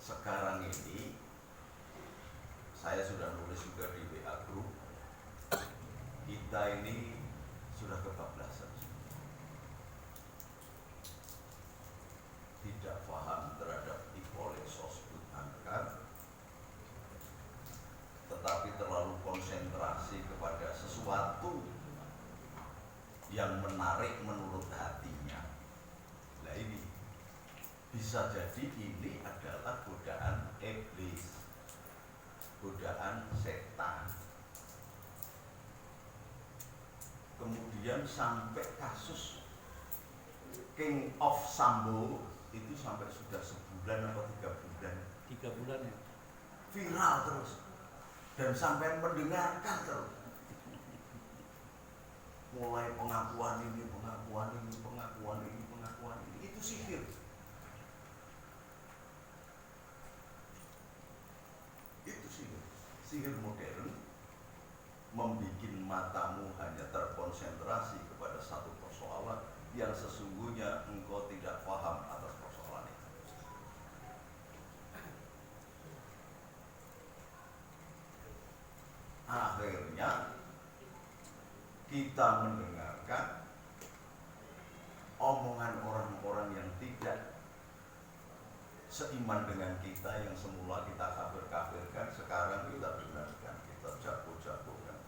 sekarang ini saya sudah nulis juga di WA Group, kita ini sudah kebablasan, tidak paham terhadap Hippolytos Butangkan, tetapi terlalu konsentrasi kepada sesuatu yang menarik menurut hatinya. Nah ini bisa jadi ini adalah godaan iblis, godaan setan. Kemudian sampai kasus King of Sambo itu sampai sudah sebulan atau 3 bulan. 3 bulan ya. Viral terus dan sampai mendengarkan terus. Mulai pengakuan ini, pengakuan ini, pengakuan ini, pengakuan ini, itu sihir. Itu sihir. Sihir modern membikin matamu hanya terkonsentrasi kepada satu persoalan yang sesungguhnya engkau tidak paham atas persoalan itu. Akhirnya kita mendengarkan omongan orang-orang yang tidak seiman dengan kita, yang semula kita kafir-kafirkan, sekarang kita benarkan, kita jago-jagokan,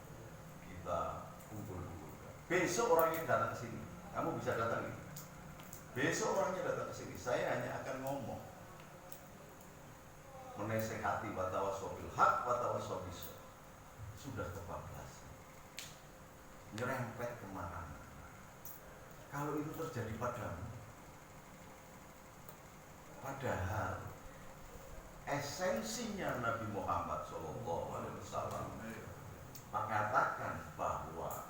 kita unggul-unggulkan. Besok orangnya datang ke sini, kamu bisa datang ini. Besok orangnya datang ke sini, saya hanya akan ngomong, menasehati watawasobil hak, watawasobis. Sudah kebablasan, nyerempet kemana-mana. Kalau itu terjadi padamu, padahal esensinya Nabi Muhammad SAW mengatakan bahwa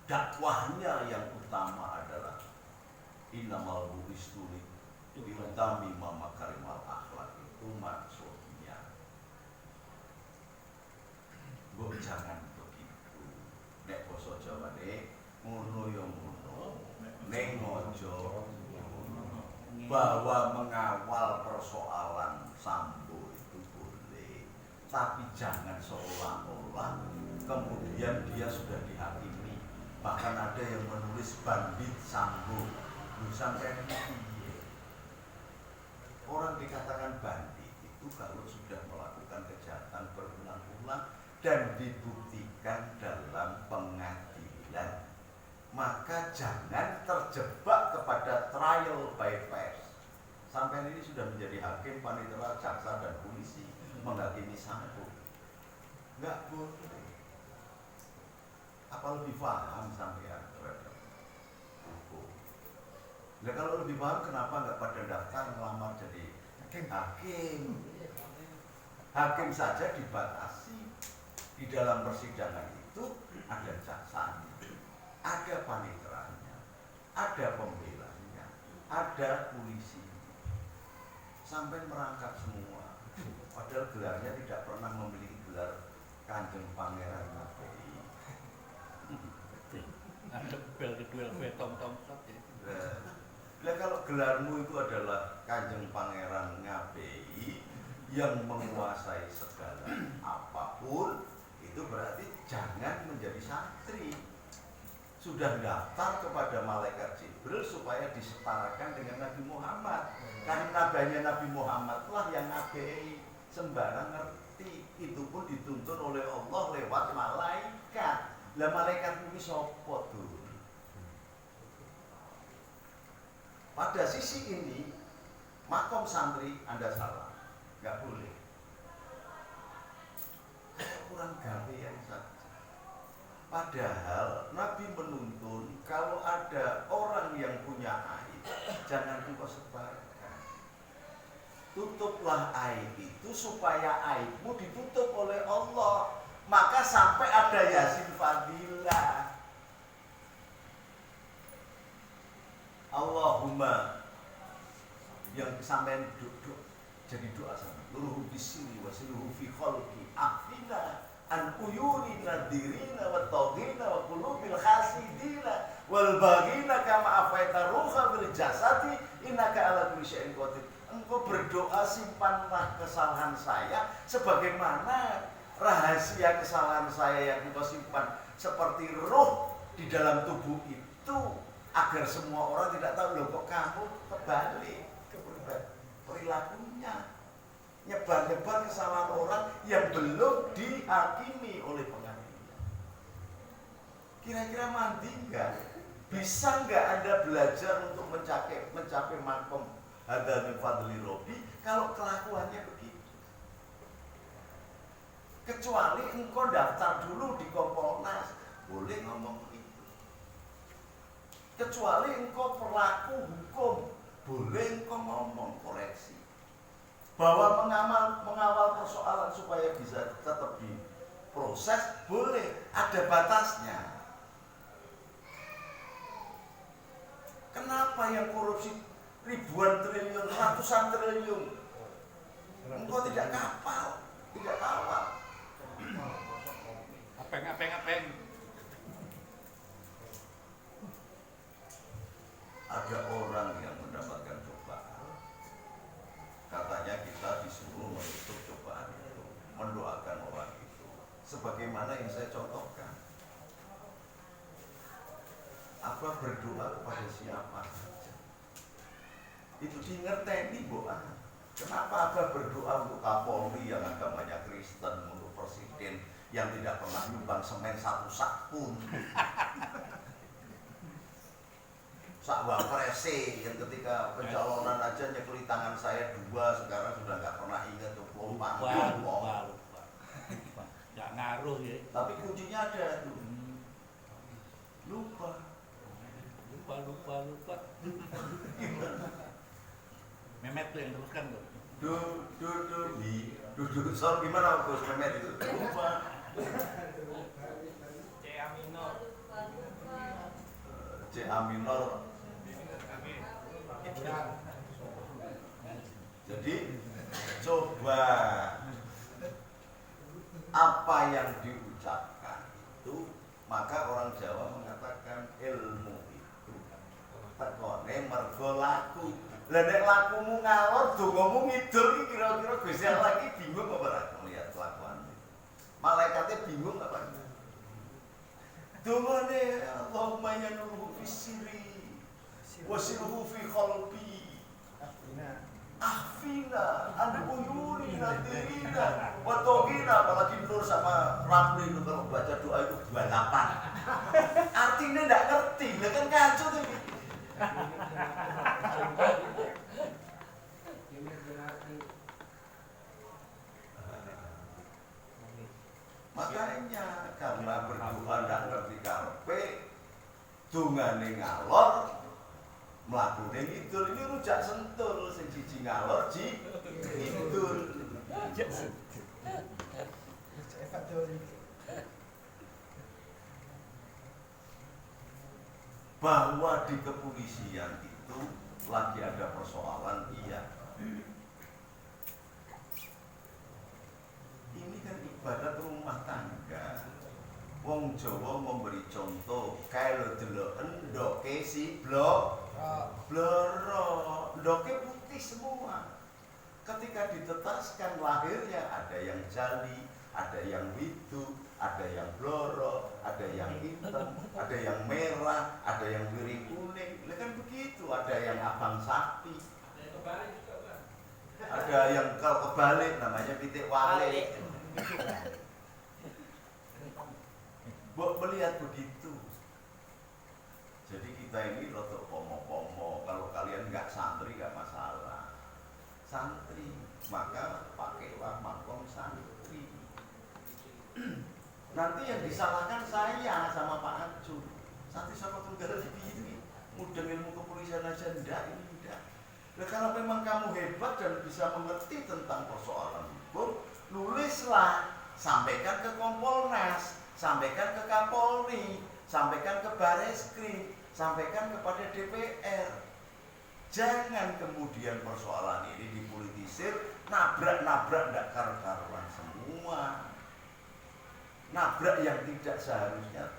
dakwahnya yang utama adalah innamal bu'istu liutami makarimal akhlak, itu maksudnya mbok jangan begitu. Nek basa Jawane ngono ya ngono, ning aja bahwa mengawal persoalan Sambo itu boleh, tapi jangan seolah-olah kemudian dia sudah dihakimi. Bahkan ada yang menulis bandit Sambo. Lu sampai ini orang dikatakan bandit itu kalau sudah melakukan kejahatan berulang-ulang dan dibuktikan dalam pengadilan, maka jangan terjebak kepada trial by fire. Sampai ini sudah menjadi hakim, panitera, jaksa dan polisi menghakimi Sambo. Enggak boleh. Apa lebih paham sampean terhadap hukum? Nah kalau lebih paham, kenapa enggak pada daftar melamar jadi hakim? Hakim saja dibatasi. Di dalam persidangan itu ada jaksanya, ada paniteranya, ada pembelanya, ada polisi, sampai merangkap semua. Padahal gelarnya tidak pernah memiliki gelar Kanjeng Pangeran Nabi. Ada bel kedua tong-tong. Nah, kalau gelarmu itu adalah Kanjeng Pangeran Ngabei yang menguasai segala apapun, itu berarti jangan menjadi santri. Sudah daftar kepada malaikat Jibril supaya disetarakan dengan Nabi Muhammad. Karena nabanya Nabi Muhammad lah yang ngabei, sembarang ngerti. Itu pun dituntun oleh Allah lewat malaikat. Lah malaikat ini sapa tuh? Pada sisi ini, makom santri Anda salah, nggak boleh. Kurang gawean saja. Padahal Nabi menuntun kalau ada orang yang punya aib, jangan engkau sebarkan. Tutuplah aib itu supaya aibmu ditutup oleh Allah. Maka sampai ada Yasin Fadilah. Allahumma, yang sampai jadi doa sama luruhu bisini wa siluhu fi khalqi afina an uyuri nadirina wa tawhina wa qulubil khasidina Wal baghina kama afaita ruha bil jasadi innaka ala kulli syai'in qadir. Engkau berdoa simpanlah kesalahan saya sebagaimana rahasia kesalahan saya yang engkau simpan seperti roh di dalam tubuh itu, agar semua orang tidak tahu, loh kok kamu kebalik perilakunya, nyebar-nyebar kesalahan orang yang belum dihakimi oleh pengadilan. Kira-kira mandi enggak? Bisa enggak Anda belajar untuk mencapai makom hadza min fadli Rabbi kalau kelakuannya begitu? Kecuali engkau daftar dulu di Kompolnas, boleh ngomong begitu. Kecuali engkau pelaku hukum, boleh engkau ngomong koreksi. Bahwa mengawal persoalan supaya bisa tetap diproses, boleh, ada batasnya. Kenapa yang korupsi ribuan triliun, ratusan triliun, engkau tidak kapal, tidak kawal? Apeng. Ada orang yang mendapatkan cobaan, katanya kita disuruh menutup cobaan itu, mendoakan orang itu, sebagaimana yang saya contohkan. Apa berdoa kepada siapa saja itu dingerteni, Bu. Kenapa Abah berdoa untuk Kapolri yang agamanya Kristen, untuk presiden yang tidak pernah nyumbang semen satu sak pun, sak waprese yang ketika pencalonan aja nyekeli tangan saya 2, sekarang sudah nggak pernah ingat tuh pelumpang. Lupa. Nggak ngaruh ya. Tapi kuncinya ada tuh. Lupa. Memet tuh yang teruskan tuh. Soal gimana Gus Memet itu? Lupa. C A minor. Jadi coba apa yang diucapkan itu, maka orang Jawa mengatakan ilmu itu tekone mergo laku. Lah nek lakumu ngalor, dongamu ngidul, kira-kira Gusti Allah lagi bingung apa ora melihat kelakuan. Malaikatnya bingung apa? Dongane Allahumma ya nurhu fisiri wasirhu fi qalbi ahfina anduyuni nadirina watogina. Apalagi Nur sama Ramli itu kalau baca doa itu 28. Artinya enggak ngerti, lah kan kacau tuh. Makanya karena berdoa ndak ngerti karepe, dungane ngalor, mlakune ngidul. Ini rujak sentul, sing siji ngalor ji ngidul. Bahwa di kepolisian itu lagi ada persoalan, iya. Ini kan ibarat rumah tangga. Wong Jawa memberi contoh, kalau deloken ndoke si bloro, ndoke putih semua. Ketika ditetaskan lahirnya, ada yang jali, ada yang widu, ada yang bloro, ada yang hitam, ada yang merah, ada yang biru kuning. Lah kan begitu, ada yang abang sapi. Ada yang kalau kebalik namanya pitik wale. Melihat begitu. Jadi kita ini rotok pomo-pomo. Kalau kalian nggak santri nggak masalah. Santri, maka pakailah makom santri. Nanti yang disalahkan saya sama Pak Acun. Santri sama Tunggara ini mudeng ilmu kepolisian aja enggak, ini enggak. Nah, kalau memang kamu hebat dan bisa mengerti tentang persoalan hukum, nulislah, sampaikan ke Kompolnas, sampaikan ke Kapolri, sampaikan ke Bareskrim, sampaikan kepada DPR. Jangan kemudian persoalan ini dipolitisir, nabrak-nabrak ndak karu-karuan semua. Nabrak yang tidak seharusnya.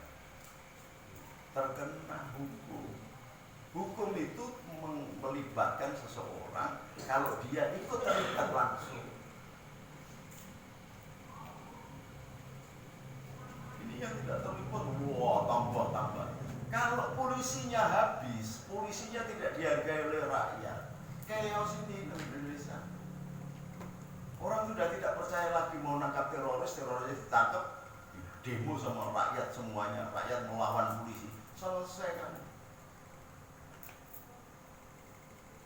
terkena hukum. Hukum itu melibatkan seseorang kalau dia ikut terlibat langsung. Ini yang tidak terlibat, wah tambah. Kalau polisinya habis, polisinya tidak dihargai oleh rakyat, chaos ini Indonesia. Orang sudah tidak percaya lagi mau nangkap teroris ditangkap, demo sama rakyat semuanya, rakyat melawan polisi, selesai kamu.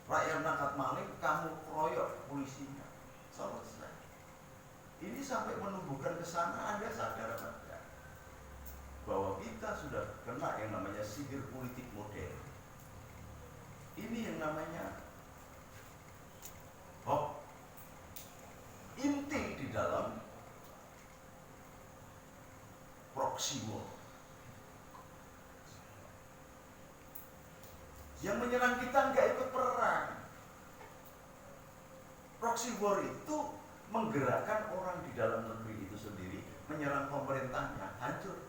Rakyat nangkap maling, kamu keroyok polisinya, selesai. Ini sampai menumbuhkan ke sana, Anda sadar apa enggak? Bahwa kita sudah kena yang namanya sihir politik modern. Ini yang namanya hoax. Inti di dalam proxy war. Yang menyerang kita nggak ikut perang. Proxy war itu menggerakkan orang di dalam negeri itu sendiri menyerang pemerintahnya, hancur.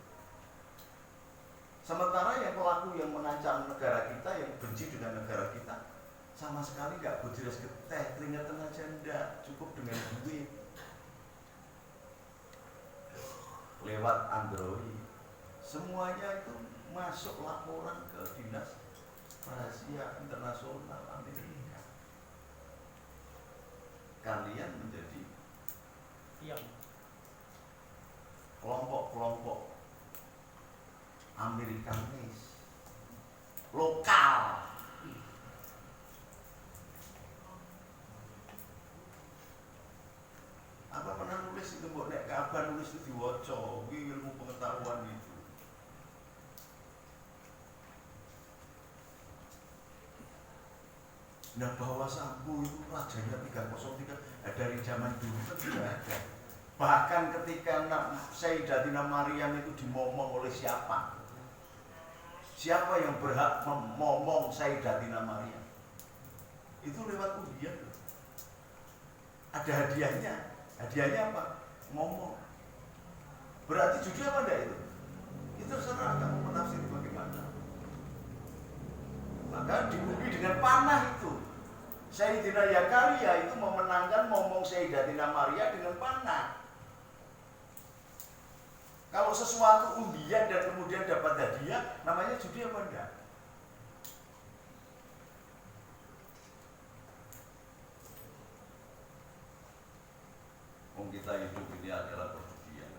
Sementara yang pelaku yang mengancam negara kita, yang benci dengan negara kita, sama sekali nggak gojres geteh, keringetan aja enggak, cukup dengan duit. Lewat Android, semuanya itu masuk laporan ke dinas rahasia internasional Amerika. Kalian menjadi kelompok-kelompok Amerikanis lokal. Apa pernah nulis itu buat nek kabar nulis itu diwaca, ilmu pengetahuan itu. Nah bahwa Sambu itu rajanya 303 dari zaman dulu kan tidak ada. Bahkan ketika Sayyidatina Maryam itu dimomong oleh siapa? Siapa yang berhak memomong Sayyidatina Maryam? Itu lewat undian. Ada hadiahnya. Hadiahnya apa? Ngomong. Berarti jujur apa enggak itu? Itu terserah kamu menafsir bagaimana. Maka diundi dengan panah itu. Sayyidina Yakaria itu memenangkan ngomong Sayyidatina Maria dengan panah. Kalau sesuatu undian dan kemudian dapat hadiah, namanya judi apa enggak? Kita hidup ini adalah perjudian.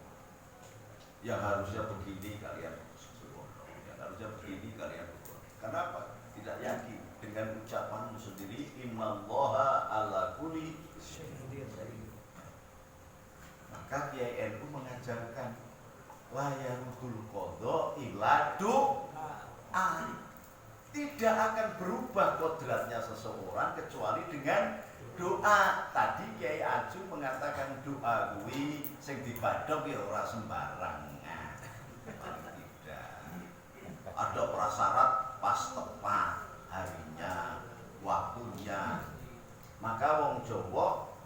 Yang harusnya begini kalian sebodoh. Yang harusnya begini kalian bodoh. Kenapa? Tidak yakin dengan ucapanmu sendiri. Innallaha ala kulli syai'in qadir. Maka Kiai NU mengajarkan la yarudul qadha illa du'a. Tidak akan berubah kodratnya seseorang kecuali dengan doa. Tadi Kiai Aju mengatakan doa kuwi sing dibadhok ya ora sembarangan. Tidak. Ada prasyarat pas tepat harinya, waktunya. Maka wong Jawa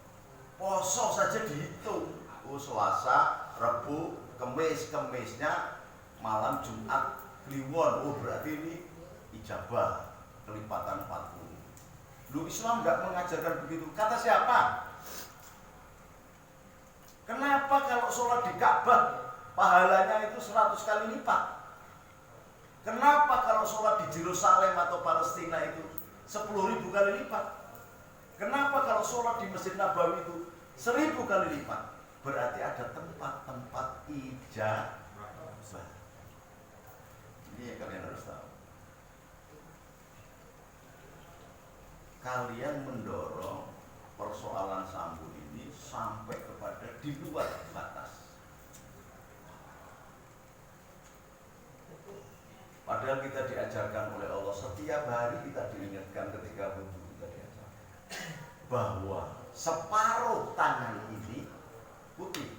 poso saja dihitung. Oh, Selasa, Rabu, Kamis, Kamisnya malam Jumat Kliwon. Oh, berarti ini ijabah kelipatan 40. Lu Islam nggak mengajarkan begitu. Kata siapa? Kenapa kalau sholat di Ka'bah pahalanya itu 100 kali lipat? Kenapa kalau sholat di Yerusalem atau Palestina itu 10.000 kali lipat? Kenapa kalau sholat di Masjid Nabawi itu 1000 kali lipat? Berarti ada tempat-tempat ijabah. Ini yang kalian harus tahu. Kalian mendorong persoalan Sambu ini sampai kepada di luar batas. Padahal kita diajarkan oleh Allah setiap hari, kita diingatkan ketika wudhu, kita diajarkan bahwa separuh tangan ini putih,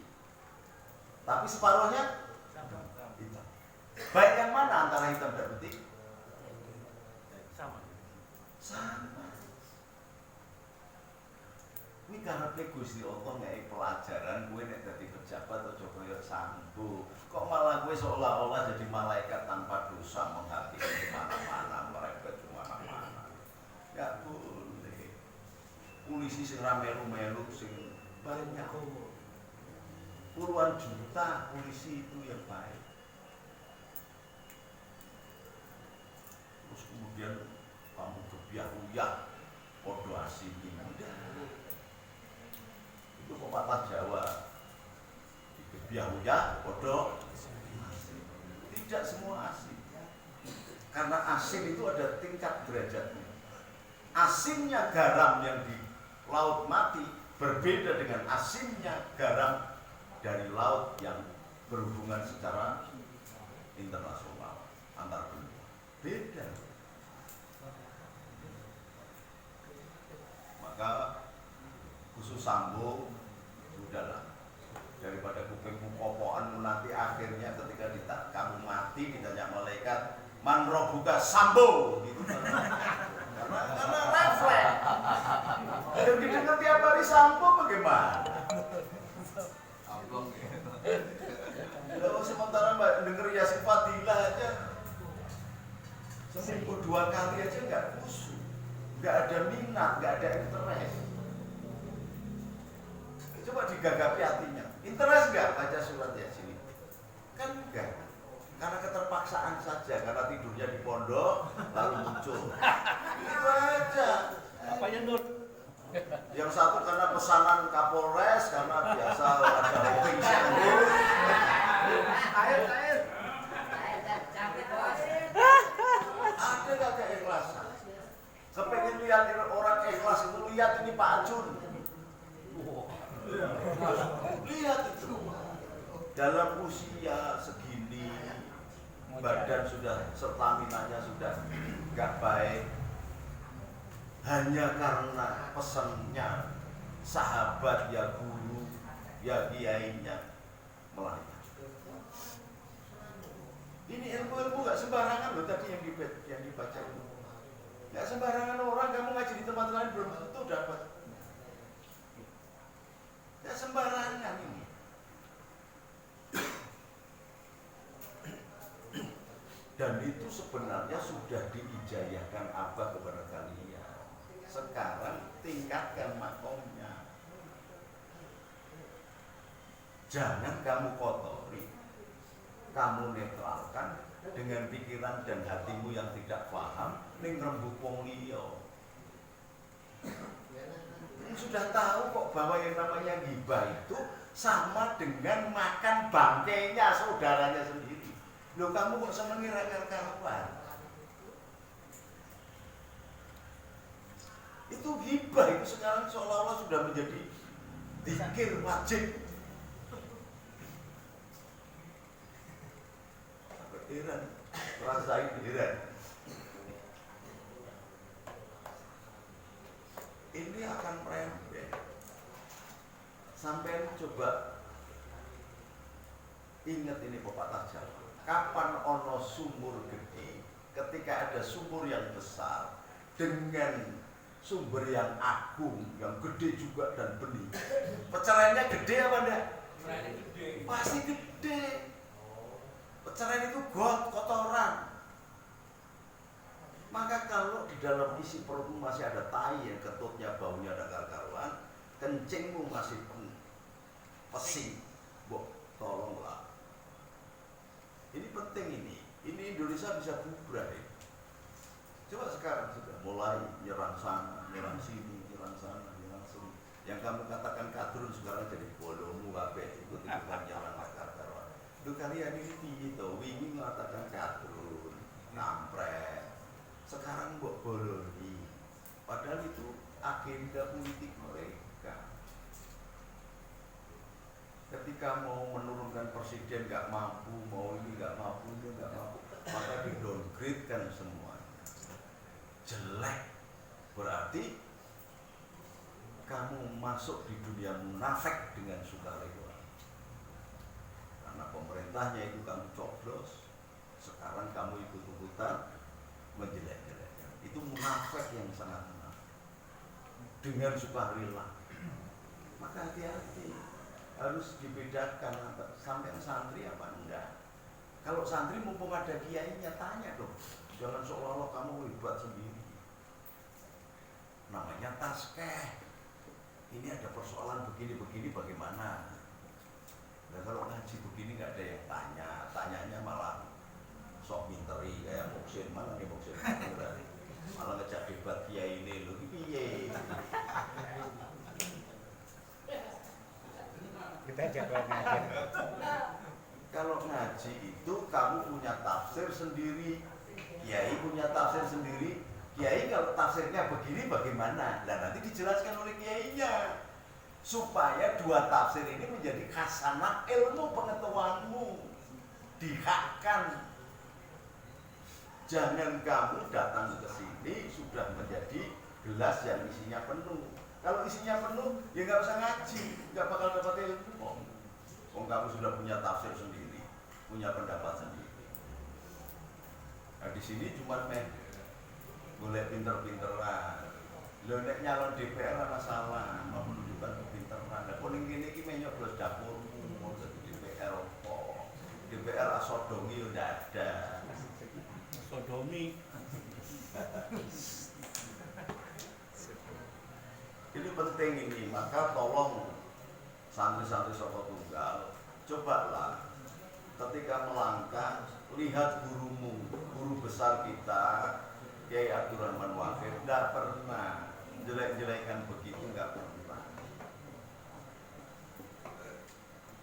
tapi separuhnya hitam. Baik yang mana antara hitam dan putih? Sama. Kuwi karepe Gusti Allah ngei pelajaran kowe nek dadi pejabat aja kaya Sambo. Kok malah kowe seolah-olah jadi malaikat tanpa dosa menghakimi kemana-mana, mereka kemana-mana. Gak boleh. Polisi sing ra melu-melu sing banyak. Puluhan juta polisi itu yang baik. Terus kemudian kamu gebiah-uyah podo asing ini. Itu pepatah Jawa. Gebiah-uyah podo asing. Tidak semua asing. Karena asing itu ada tingkat derajatnya. Asinnya garam yang di laut mati berbeda dengan asinnya garam dari laut yang berhubungan secara internasional antar benua. Beda. Maka khusus Sambo sudahlah, daripada kupingmu kopoan nanti akhirnya ketika kamu mati ditanya malaikat man robuka Sambo gitu. karena refleks. Dan didengar tiap hari Sambo bagaimana? Kalau sementara mbak denger Yasin Fadilah aja seminggu 2 kali aja nggak khusyuk, nggak ada minat, nggak ada interest. Coba digagapi hatinya, interest nggak baca surat Yasin? Kan enggak, karena keterpaksaan saja, karena tidurnya di pondok lalu muncul. Itu aja. Apanya Nur? Yang satu karena pesanan Kapolres, karena biasa ada holding Sambo. Air. Ada gak keikhlasan? Kepengen lihat orang ikhlas itu, lihat ini Pak Ajun. Lihat itu. Dalam usia segini, badan sudah, staminanya sudah gak baik. Hanya karena pesannya sahabat ya guru ya kiainya melahirkan. Ini ilmu gak sembarangan loh tadi yang dibaca itu. Gak sembarangan orang, kamu ngaji di tempat lain belum tentu dapat. Gak sembarangan ini. Dan itu sebenarnya sudah diijayahkan Abah kepada kalian. Sekarang tingkatkan makomnya. Jangan kamu kotori, kamu netralkan dengan pikiran dan hatimu yang tidak paham ning rembug wong liya. Sudah tahu kok bahwa yang namanya ghibah itu sama dengan makan bangkainya saudaranya sendiri. Loh, kamu kok seneng karuan? Itu hibah, itu sekarang seolah-olah sudah menjadi zikir wajib. Heran, rasain heran. Ini akan merembet. Sampai coba ingat ini pepatah Jawa. Kapan ono sumur gede? Ketika ada sumur yang besar dengan sumber yang agung, yang gede juga dan bening. Peceraiannya gede apa enggak? Pasti gede. Peceraian itu kotoran. Maka kalau di dalam isi perutmu masih ada tai yang ketutnya baunya ada karuan, kencingmu masih pesing, tolonglah. Ini penting ini. Ini Indonesia bisa bubar ya. Coba sekarang sudah mulai nyerang sana, nyerang sini, nyerang sana, nyerang sini. Yang kamu katakan kadrun sekarang jadi bolomu kabeh ikut-ikutan nyerang akar-akaran. Itu kalian ini tinggi tuh, wingi mengatakan kadrun, kampret. Sekarang mbok boloni. Padahal itu agenda politik mereka. Ketika mau menurunkan presiden nggak mampu, mau ini nggak mampu, itu nggak mampu, maka di downgrade kan semua. Jelek, berarti kamu masuk di dunia munafik dengan sukarela. Karena pemerintahnya itu kamu coblos, sekarang kamu ikut-ikutan menjelek-jelekkan. Itu munafik yang sangat munafik. Dengan sukarela. Maka hati-hati, harus dibedakan sampai santri apa enggak. Kalau santri mumpung ada kiainya, tanya dong, jangan seolah-olah kamu hebat sendiri. Namanya taskeh. Ini ada persoalan begini-begini bagaimana? Nah kalau ngaji begini nggak ada yang tanya, tanyanya malah sok minteri kayak Muksin, mana nih Muksin? Malah ngejak debat kiai ini loh, piye? Kita jago ngaji. Kalau ngaji itu kamu punya tafsir sendiri, kiai punya tafsir sendiri. Kiai kalau tafsirnya begini bagaimana? Dan nanti dijelaskan oleh kiainya supaya dua tafsir ini menjadi khasanah ilmu pengetahuanmu, dihakkan. Jangan kamu datang ke sini sudah menjadi gelas yang isinya penuh. Kalau isinya penuh, ya nggak usah ngaji, nggak bakal dapat ilmu. Oh, kamu sudah punya tafsir sendiri, punya pendapat sendiri. Nah di sini cuma boleh pinter-pinteran. Lho nek nyalon DPR masalah, mau menunjukkan kepinteran. Lah kuning kene iki menyoblos dapurmu, mau jadi DPR apa? DPR asodongi yo ndak ada. Sodomi. Ini penting ini, maka tolong santri-santri Saka Tunggal, cobalah ketika melangkah lihat gurumu, guru besar kita Kiai Abdurrahman Wahid, tidak pernah jelek-jelekan begitu, nggak pernah.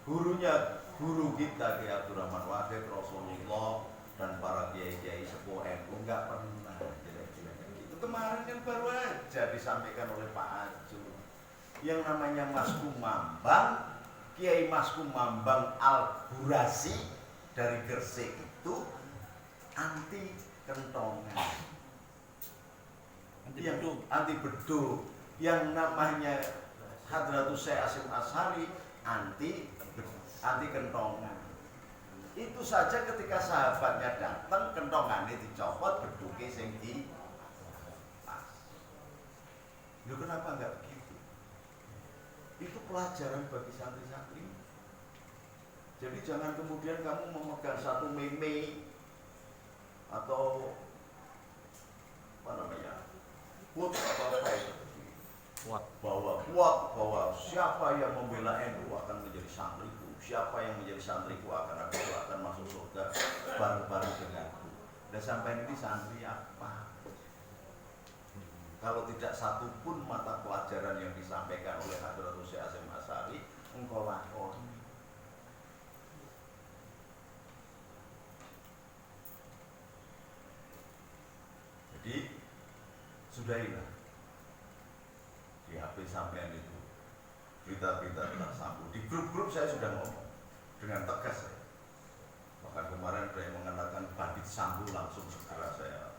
Gurunya, guru kita Kiai Abdurrahman Wahid, Rasulullah dan para kiai-kiai sepuh NU nggak pernah jelek-jelekan gitu. Kemarin kan baru aja disampaikan oleh Pak Aju, yang namanya Masku Mambang, Kiai Masku Mambang Al-Burasi dari Gresik itu anti kentongan. Anti beduk. Yang namanya Hadratus Syekh Hasyim Asy'ari anti kentongan. Itu saja ketika sahabatnya datang, kentongannya dicopot, beduknya sing di pas. Loh kenapa enggak begitu? Itu pelajaran bagi santri-santri. Jadi jangan kemudian kamu memegang satu meme atau apa namanya, quote atau apa itu, bahwa siapa yang membela NU akan menjadi santriku, siapa yang menjadi santriku akan masuk surga bareng-bareng denganku. Dan sampai ini santri apa? Kalau tidak satu pun mata pelajaran yang disampaikan oleh Hadratus Syekh Hasyim Asy'ari engkau lakoni. Jadi sudahilah di HP sampean itu berita-berita tentang Sambo. Di grup-grup saya sudah ngomong dengan tegas saya. Bahkan kemarin saya mengatakan bandit Sambo langsung segera saya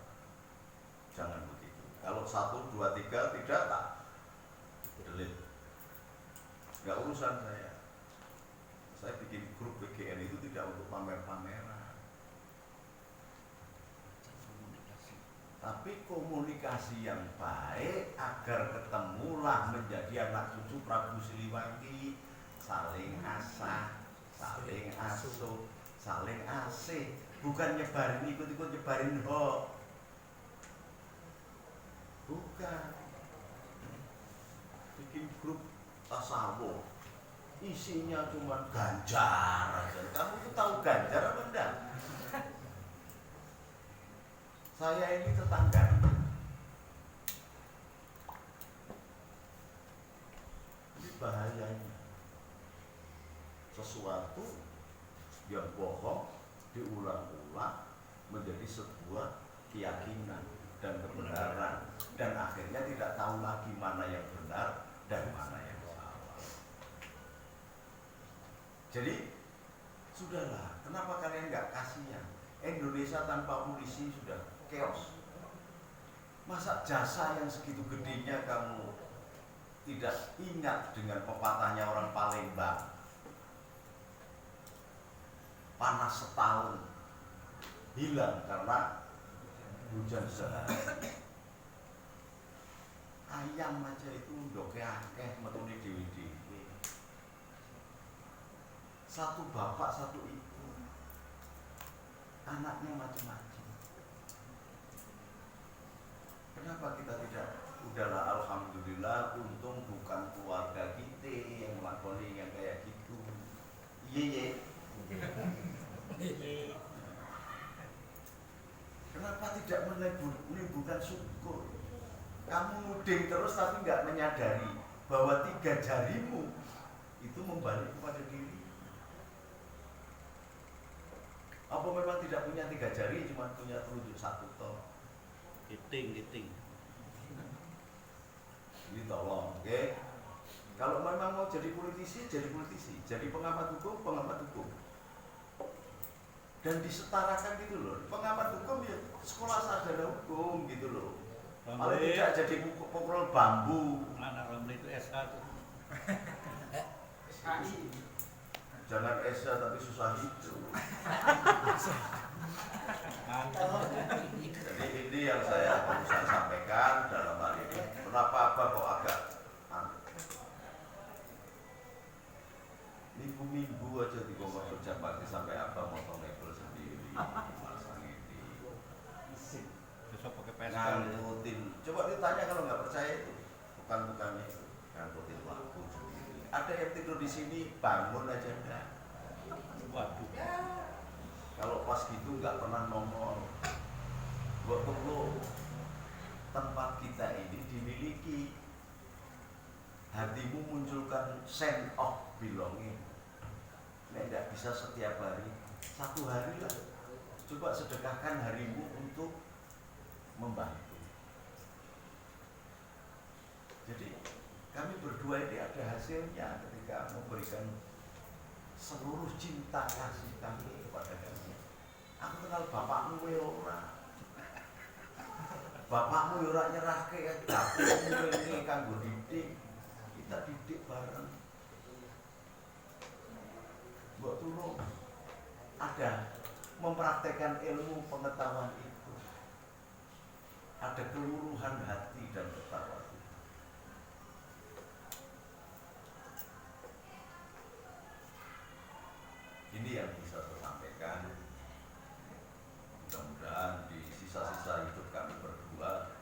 jangan begitu. Kalau 1, 2, 3 tidak tak delete. Nggak urusan saya. Saya bikin grup PGN itu tidak untuk pamer-pameran. Tapi komunikasi yang baik agar ketemulah menjadi anak cucu Prabu Siliwangi, saling asah, saling asuh, saling asih, bukan nyebarin ikut-ikut nyebarin hoax. Bukan. Bikin grup tasawuf, isinya cuma Ganjar aja. Kamu tuh tahu Ganjar apa enggak? Saya ini tetangga. Ini bahayanya. Sesuatu yang bohong diulang-ulang menjadi sebuah keyakinan dan kebenaran, dan akhirnya tidak tahu lagi mana yang benar dan mana yang salah. Jadi sudahlah, kenapa kalian nggak kasihan? Indonesia tanpa polisi sudah chaos. Masa jasa yang segitu gedenya kamu tidak ingat dengan pepatahnya orang Palembang, panas setahun hilang karena hujan sehari. Ayam aja itu ndoke akeh metune dhewe-dhewe. satu bapak satu ibu, anaknya macam-macam. Kenapa kita tidak? Udahlah, alhamdulillah, untung bukan keluarga kita yang melakoni yang kayak gitu. Iya. Kenapa tidak menimbulkan syukur? Kamu nuding terus tapi nggak menyadari bahwa 3 jarimu itu membalik kepada diri. Apa memang tidak punya 3 jari, cuma punya telunjuk 1 toh? Giting. Ini tolong, oke? Kalau memang mau jadi politisi, jadi pengamat hukum. Dan disetarakan gitu loh. Pengamat hukum ya sekolah sarjana hukum gitu loh. Paling tidak jadi pukul bambu. Anak Ramli itu SH tuh. Jangan SH tapi susah hidup. Jadi ini yang saya berusaha sampaikan dalam hal ini. Kenapa Abah kok agak minggu aja di Bogor kerja pagi sampai Abah motong mebel sendiri, masang ini. Besok pakai pesel. Ngangkutin. Coba ditanya kalau nggak percaya itu, bukan itu. Ngangkutin lampu sendiri. Ada yang tidur di sini bangun aja enggak. Waduh. Kalau pas gitu nggak pernah nongol. Buat perlu tempat kita ini dimiliki. Hatimu munculkan sense of belonging. Nggak bisa setiap hari. 1 hari lah. Coba sedekahkan harimu untuk membantu. Jadi kami berdua ini ada hasilnya ketika memberikan seluruh cinta kasih kami kepada kami. Aku kenal bapakmu ya ora. Bapakmu ya ora nyerahke ya dapurmu ini kanggo didik. Kita didik bareng. Mbok tulung ada mempraktekkan ilmu pengetahuan itu. Ada keluruhan hati dan ketakwaan. Ini yang bisa saya sampaikan. Mudah-mudahan di sisa-sisa hidup kami berdua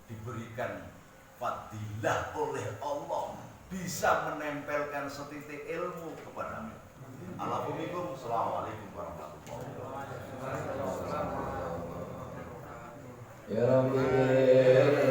diberikan fadilah oleh Allah, bisa menempelkan setitik ilmu kepadamu. Alhamdulillah. Assalamualaikum warahmatullahi wabarakatuh. Ya Rabbi